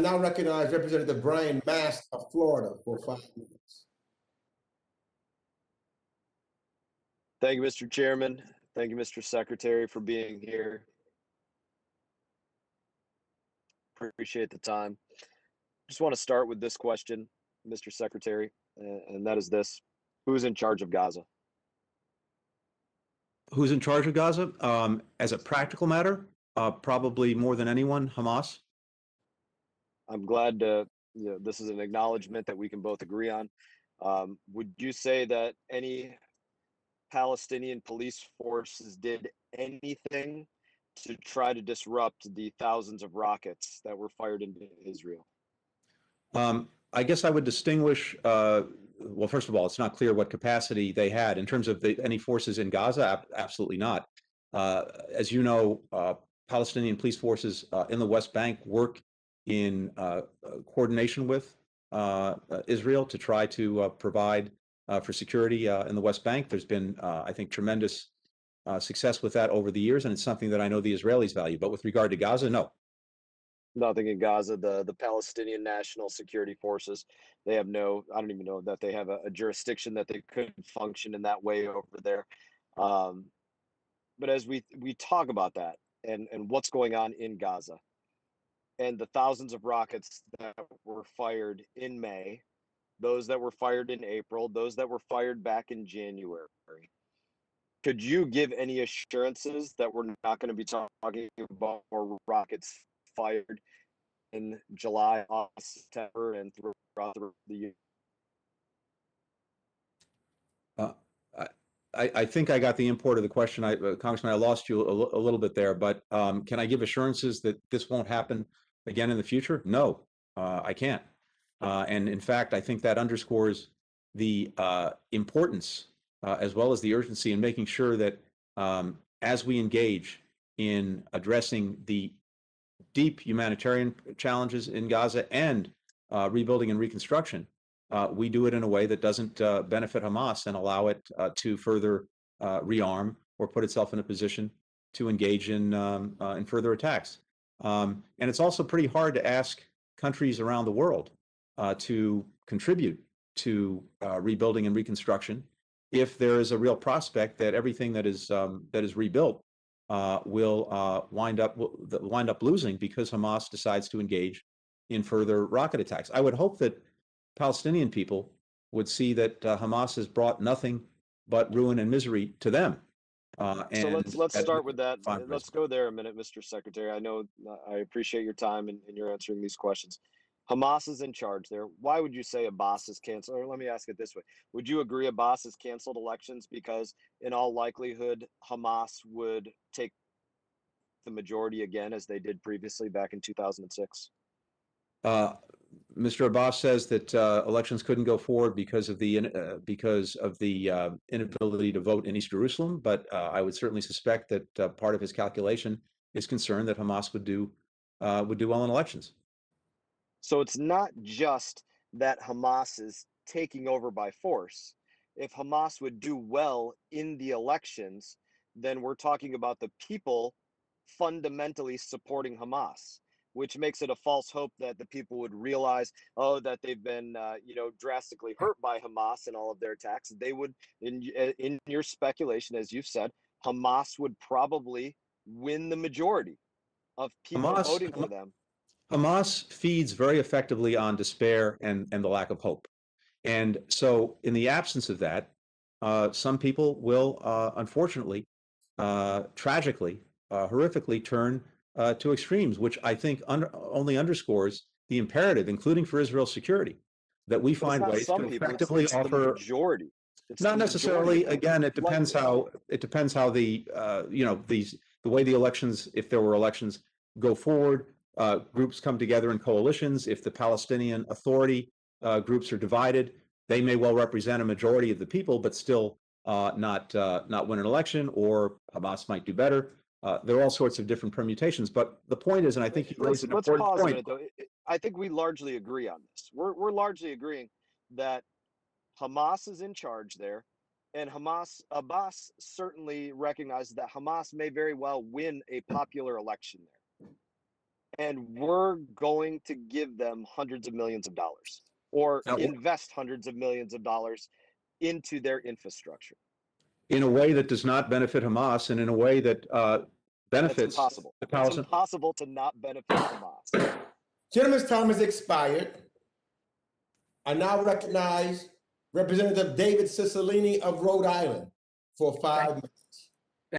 now recognize Representative Brian Mast of Florida for 5 minutes. Thank you, Mr. Chairman. Thank you, Mr. Secretary, for being here. Appreciate the time. Just want to start with this question, Mr. Secretary, and that is this. Who's in charge of Gaza? Who's in charge of Gaza? As a practical matter, probably more than anyone, Hamas. I'm glad this is an acknowledgement that we can both agree on. Would you say that any Palestinian police forces did anything to try to disrupt the thousands of rockets that were fired into Israel? I guess I would distinguish, well, first of all, it's not clear what capacity they had. In terms of any forces in Gaza, absolutely not. As you know, Palestinian police forces in the West Bank work in coordination with Israel to try to provide for security in the West Bank. There's been, I think, tremendous success with that over the years, and it's something that I know the Israelis value. But with regard to Gaza, no. Nothing in Gaza. The Palestinian National Security Forces, they have no, I don't even know that they have a jurisdiction that they could function in that way over there. But as we talk about that and what's going on in Gaza and the thousands of rockets that were fired in May, those that were fired in April, those that were fired back in January, could you give any assurances that we're not going to be talking about more rockets fired in July, August, September, and throughout the year? I think I got the import of the question. Congressman, I lost you a little bit there, but can I give assurances that this won't happen again in the future? No, I can't. And in fact, I think that underscores the importance as well as the urgency in making sure that as we engage in addressing the deep humanitarian challenges in Gaza and rebuilding and reconstruction, we do it in a way that doesn't benefit Hamas and allow it to further rearm or put itself in a position to engage in further attacks. And it's also pretty hard to ask countries around the world to contribute to rebuilding and reconstruction if there is a real prospect that everything that is rebuilt will wind up losing because Hamas decides to engage in further rocket attacks. I would hope that Palestinian people would see that Hamas has brought nothing but ruin and misery to them. So let's start with that. Let's go there a minute, Mr. Secretary. I know I appreciate your time and you're answering these questions. Hamas is in charge there. Why would you say Abbas is canceled? Or let me ask it this way. Would you agree Abbas has canceled elections because in all likelihood, Hamas would take the majority again as they did previously back in 2006? Mr. Abbas says that elections couldn't go forward because of the inability to vote in East Jerusalem. But I would certainly suspect that part of his calculation is concerned that Hamas would do well in elections. So it's not just that Hamas is taking over by force. If Hamas would do well in the elections, then we're talking about the people fundamentally supporting Hamas, which makes it a false hope that the people would realize, oh, that they've been, drastically hurt by Hamas and all of their attacks. They would, in your speculation, as you've said, Hamas would probably win the majority of people voting for them. Hamas feeds very effectively on despair and the lack of hope. And so in the absence of that, some people will, unfortunately, tragically, horrifically turn to extremes, which I think only underscores the imperative, including for Israel's security, that we find ways to effectively offer the majority. Not necessarily. Again, it depends how the the way the elections, if there were elections, go forward. Groups come together in coalitions. If the Palestinian Authority groups are divided, they may well represent a majority of the people, but still not win an election, or Hamas might do better. There are all sorts of different permutations. But the point is, and I think you raised an important point. Let's pause a minute, though. I think we largely agree on this. We're largely agreeing that Hamas is in charge there, and Abbas certainly recognizes that Hamas may very well win a popular election there. and we're going to give them hundreds of millions of dollars or invest hundreds of millions of dollars into their infrastructure. In a way that does not benefit Hamas, and in a way that benefits impossible. the It's Palestinian. impossible to not benefit Hamas. Gentleman's time has expired. I now recognize Representative David Cicilline of Rhode Island for 5 minutes.